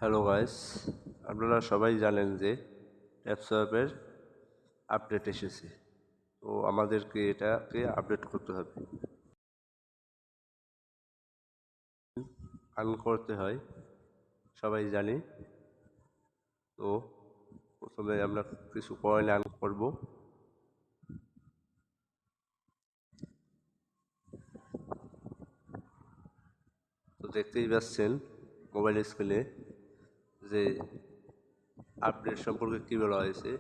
Hello guys, আপনারা সবাই জানেন যে অ্যাপসোয়াপের আপডেট এসেছে। তো আমাদেরকে এটাকে আপডেট করতে হবে, আর্ন করতে হয়, সবাই জানি। তো প্রথমে আমরা কিছু কয়েন আর্ন করব। তো দেখতেই পাচ্ছেন মোবাইল স্ক্রিনে যে আপডেট সম্পর্কে কী বলা হয়েছে।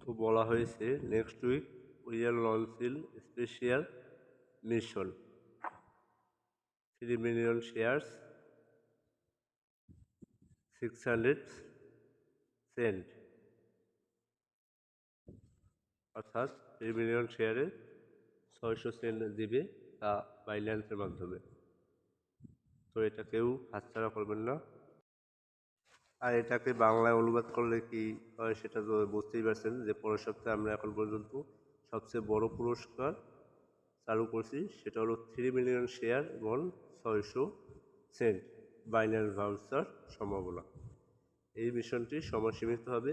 তো বলা হয়েছে next week we are launching special mission 3 million shares 600 cent, অর্থাৎ 3 মিলিয়ন শেয়ারে 600 সেন্ট দিবে, তা বাইন্যান্সের মাধ্যমে। তো এটা কেউ হাতছাড়া করবেন না। আর এটাকে বাংলায় অনুবাদ করলে কি হয় সেটা তো বুঝতেই পারছেন যে পরের সপ্তাহে আমরা এখন পর্যন্ত সবচেয়ে বড় পুরস্কার চালু করছি, সেটা হলো 3 মিলিয়ন শেয়ার এবং 600 সেন্ট বাইন্যান্স ভাউচার সম্ভাবনা। এই মিশনটি সময়সীমিত হবে